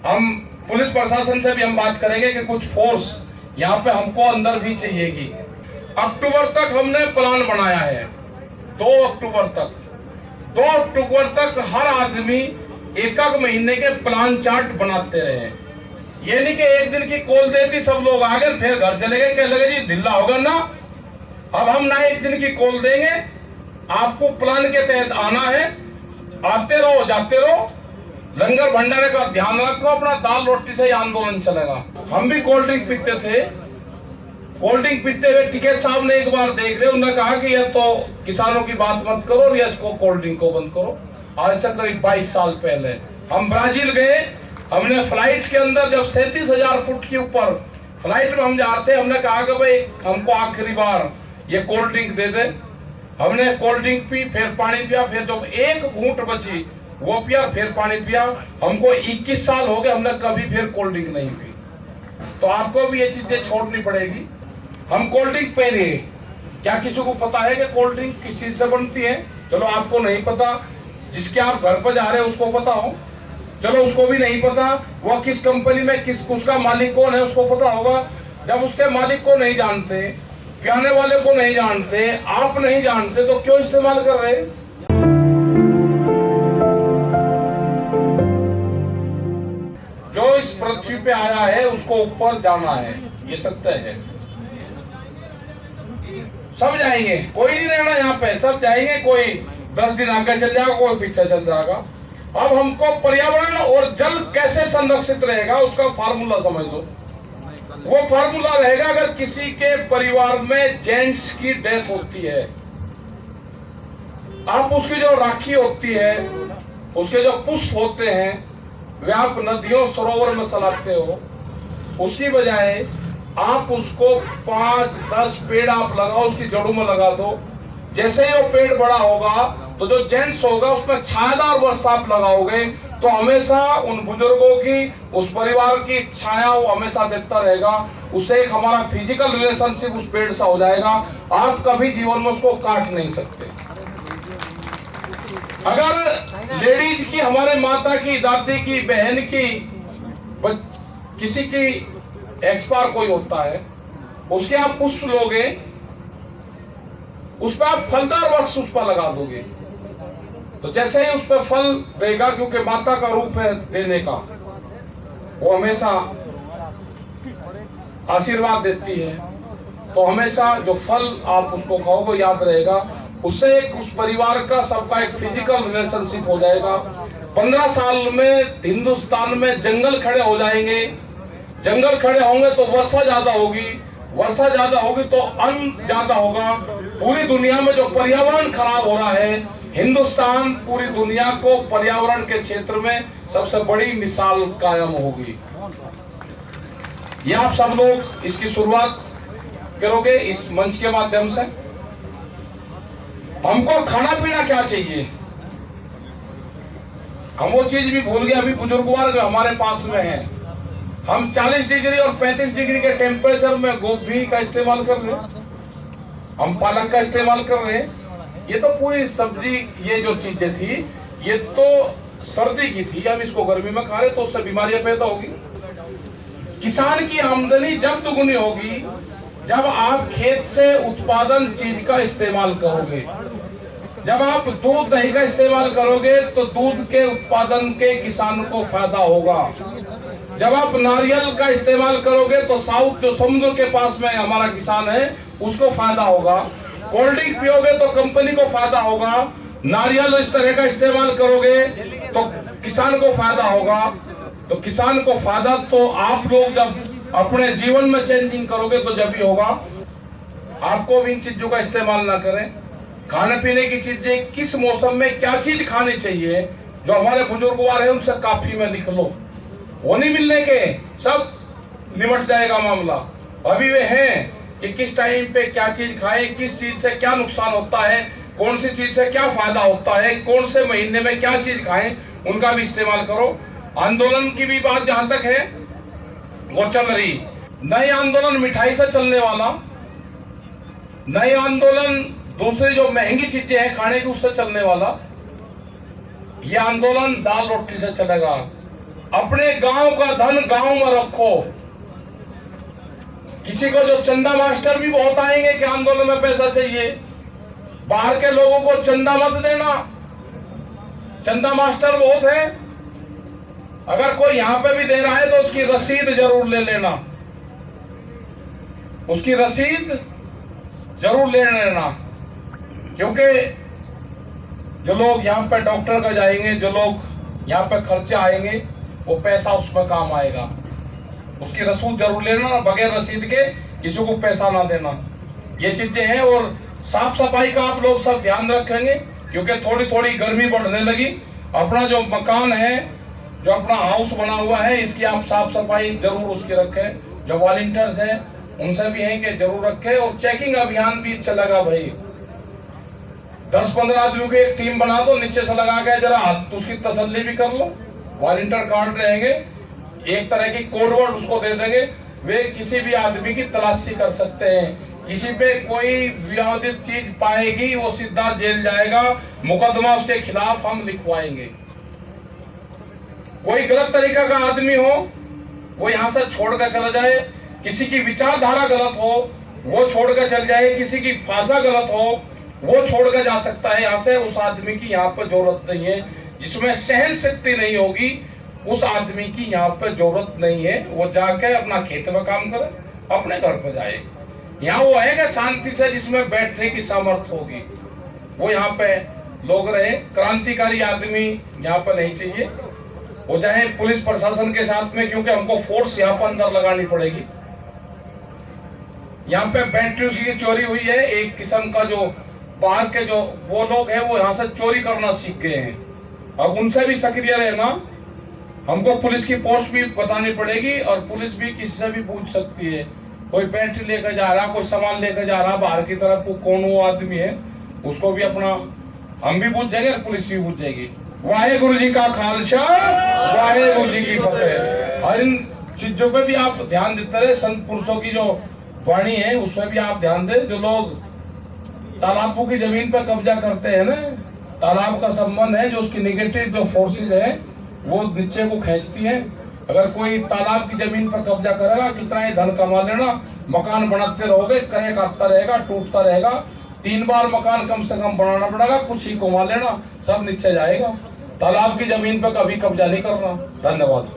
हम पुलिस प्रशासन से भी हम बात करेंगे कि कुछ फोर्स यहाँ पे हमको अंदर भी चाहिएगी। अक्टूबर तक हमने प्लान बनाया है, 2 अक्टूबर तक हर आदमी एक महीने के प्लान चार्ट बनाते रहे। ये नहीं कि एक दिन की कॉल देती सब लोग आ गए फिर घर चले गए, कहने लगे जी ढीला होगा ना। अब हम ना एक दिन की कॉल देंगे, आपको प्लान के तहत आना है, आते रहो जाते रहो, लंगर भंडारे का ध्यान रखो, अपना दाल रोटी से ही आंदोलन चलेगा। हम भी कोल्ड ड्रिंक पीते थे, कोल्ड ड्रिंक पीते हुए टिकैत साहब ने एक बार देख रहे, उन्होंने कहा कि यह तो किसानों की बात मत करो और इसको कोल्ड ड्रिंक को बंद करो। आज से करीब 22 साल पहले हम ब्राजील गए, हमने फ्लाइट के अंदर जब 37,000 फुट के ऊपर फ्लाइट में हम जाते, हमने कहा कि भाई हमको आखिरी बार ये कोल्ड ड्रिंक दे दे। हमने कोल्ड ड्रिंक पी, फिर पानी पिया, फिर जब एक घूंट बची वो पिया, फिर पानी पिया। हमको 21 साल हो गए, हमने कभी फिर कोल्ड ड्रिंक नहीं पी। तो आपको भी ये चीजें छोड़नी पड़ेगी। हम कोल्ड ड्रिंक पी रहे, क्या किसी को पता है कि कोल्ड ड्रिंक किस चीज से बनती है? चलो आपको नहीं पता, जिसके आप घर पर जा रहे हैं उसको पता हो, चलो उसको भी नहीं पता, वो किस कंपनी में किस उसका मालिक कौन है उसको पता होगा। जब उसके मालिक को नहीं जानते, पियाने वाले को नहीं जानते, आप नहीं जानते, तो क्यों इस्तेमाल कर रहे? जो इस पृथ्वी पे आया है उसको ऊपर जाना है, ये सत्य है। सब जाएंगे, कोई नहीं रहना यहाँ पे, सब जाएंगे। कोई 10 दिन आगे चल जाएगा, कोई पीछे चल जाएगा। अब हमको पर्यावरण और जल कैसे संरक्षित रहेगा उसका फार्मूला समझ लो। वो फार्मूला रहेगा, अगर किसी के परिवार में जेंट्स की डेथ होती है, आप उसकी जो राखी होती है, उसके जो पुष्प होते हैं, वे आप नदियों सरोवर में सलाते हो, उसकी बजाय आप उसको 5-10 पेड़ आप लगाओ, उसकी जड़ों में लगा दो। जैसे ही वो पेड़ बड़ा होगा तो जो जेंट्स होगा उसमें छायादार वृक्ष आप लगाओगे, तो हमेशा उन बुजुर्गों की, उस परिवार की छाया वो हमेशा देखता रहेगा। उससे एक हमारा फिजिकल रिलेशनशिप उस पेड़ से हो जाएगा। आप कभी जीवन में उसको काट नहीं सकते। अगर लेडीज की, हमारे माता की, दादी की, बहन की, किसी की एक्सपायर कोई होता है, उसके आप पुष्प लोगे, उस पर आप फलदार वृक्ष उस पर लगा दोगे, तो जैसे ही उस पर फल देगा, क्योंकि माता का रूप है देने का, वो हमेशा आशीर्वाद देती है, तो हमेशा जो फल आप उसको खाओगे याद रहेगा। उससे एक उस परिवार का, सबका एक फिजिकल रिलेशनशिप हो जाएगा। 15 साल में हिंदुस्तान में जंगल खड़े हो जाएंगे। जंगल खड़े होंगे तो वर्षा ज्यादा होगी, वर्षा ज्यादा होगी तो अन्न ज्यादा होगा। पूरी दुनिया में जो पर्यावरण खराब हो रहा है, हिंदुस्तान पूरी दुनिया को पर्यावरण के क्षेत्र में सबसे बड़ी मिसाल कायम होगी। ये आप सब लोग इसकी शुरुआत करोगे इस मंच के माध्यम से। हमको खाना पीना क्या चाहिए, हम वो चीज भी भूल गए। अभी बुजुर्गवार जो हमारे पास में है, हम 40 डिग्री और 35 डिग्री के टेम्परेचर में गोभी का इस्तेमाल कर रहे हैं, हम पालक का इस्तेमाल कर रहे हैं। ये तो पूरी सब्जी, ये जो चीजें थी ये तो सर्दी की थी, हम इसको गर्मी में खा रहे तो उससे बीमारियां पैदा होगी। किसान की आमदनी जब दुगुनी होगी जब आप खेत से उत्पादन चीज का इस्तेमाल करोगे। जब आप दूध दही का इस्तेमाल करोगे तो दूध के उत्पादन के किसान को फायदा होगा। जब आप नारियल का इस्तेमाल करोगे तो साउथ जो समुद्र के पास में हमारा किसान है उसको फायदा होगा। कोल्ड ड्रिंक पियोगे तो कंपनी को फायदा होगा। नारियल इस तरह का इस्तेमाल करोगे तो किसान को फायदा होगा। तो किसान को फायदा तो आप लोग जब अपने जीवन में चेंजिंग करोगे तो जब ही होगा। आपको भी इन चीजों का इस्तेमाल ना करें। खाने पीने की चीजें किस मौसम में क्या चीज खानी चाहिए, जो हमारे बुजुर्गवार है उनसे काफी में लिख लो। वो नहीं मिलने के सब निमट जाएगा मामला। अभी वे हैं कि किस टाइम पे क्या चीज खाएं, किस चीज से क्या नुकसान होता है, कौन सी चीज से क्या फायदा होता है, कौन से महीने में क्या चीज खाएं, उनका भी इस्तेमाल करो। आंदोलन की भी बात जहां तक है वो चल रही। नए आंदोलन मिठाई से चलने वाला, नए आंदोलन दूसरी जो महंगी चीजें हैं खाने की उससे चलने वाला, ये आंदोलन दाल रोटी से चलेगा। अपने गांव का धन गांव में रखो। किसी को जो चंदा मास्टर भी बहुत आएंगे कि आंदोलन में पैसा चाहिए, बाहर के लोगों को चंदा मत देना, चंदा मास्टर बहुत है। अगर कोई यहां पे भी दे रहा है तो उसकी रसीद जरूर ले लेना, उसकी रसीद जरूर ले लेना, क्योंकि जो लोग यहाँ पे डॉक्टर का जाएंगे, जो लोग यहाँ पे खर्चे आएंगे, वो पैसा उसमें काम आएगा। उसकी रसीद जरूर लेना, बगैर रसीद के किसी को पैसा ना देना। ये चीजें हैं। और साफ सफाई का आप लोग सब ध्यान रखेंगे, क्योंकि थोड़ी थोड़ी गर्मी बढ़ने लगी। अपना जो मकान है, जो अपना हाउस बना हुआ है, इसकी आप साफ सफाई जरूर उसकी रखें। जो वॉलंटियर्स हैं उनसे भी है कि जरूर रखें। और चेकिंग अभियान भी चलेगा भाई। 10-15 आदमियों की एक टीम बना दो, नीचे से लगा के जरा उसकी तसल्ली भी कर लो। वॉलंटियर कार्ड रहेंगे, एक तरह की कोड वर्ड उसको दे देंगे, वे किसी भी आदमी की तलाशी कर सकते हैं। किसी पे कोई विवादित चीज पाएगी वो सीधा जेल जाएगा, मुकदमा उसके खिलाफ हम लिखवाएंगे। कोई गलत तरीका का आदमी हो वो यहाँ से छोड़कर चला जाए, किसी की विचारधारा गलत हो वो छोड़कर चल जाए, किसी की भाषा गलत हो वो छोड़कर जा सकता है यहाँ से। उस आदमी की यहाँ पर जरूरत नहीं है, जिसमें सहन शक्ति नहीं होगी उस आदमी की यहाँ पे जरूरत नहीं है। वो जाके अपना खेत में काम करे, अपने घर पे जाए। यहाँ वो है कि शांति से जिसमें बैठने की सामर्थ्य होगी वो यहाँ पे लोग रहे। क्रांतिकारी आदमी यहाँ पे नहीं चाहिए। वो चाहे पुलिस प्रशासन के साथ में, क्योंकि हमको फोर्स यहाँ पर अंदर लगानी पड़ेगी। यहाँ पे बैटरी की चोरी हुई है, एक किस्म का जो बाहर के जो वो लोग हैं वो यहाँ से चोरी करना सीख गए हैं। अब उनसे भी सक्रिय रहना, हमको पुलिस की पोस्ट भी बतानी पड़ेगी और पुलिस भी किसी से भी पूछ सकती है। कोई बैटरी लेकर जा रहा, कोई सामान लेकर जा रहा बाहर की तरफ, कौन वो आदमी है उसको भी अपना हम भी पूछ जाएंगे और पुलिस भी पूछ जाएगी। वाहेगुरु जी का खालसा, वाहेगुरु जी की फतेह। और इन चीजों पे भी आप ध्यान देते रहे। संत पुरुषों की जो वाणी है उसमें भी आप ध्यान दें। जो लोग तालाबों की जमीन पर कब्जा करते हैं ना, तालाब का संबंध है, जो उसकी निगेटिव जो फोर्सेस है वो नीचे को खींचती है। अगर कोई तालाब की जमीन पर कब्जा करेगा, कितना ही धन कमा लेना, मकान बनाते रहोगे, कहे काटता रहेगा, टूटता रहेगा। 3 बार मकान कम से कम बनाना पड़ेगा, कुछ ही कमा लेना, सब नीचे जाएगा। तालाब की जमीन पर कभी कब्जा नहीं करना। धन्यवाद।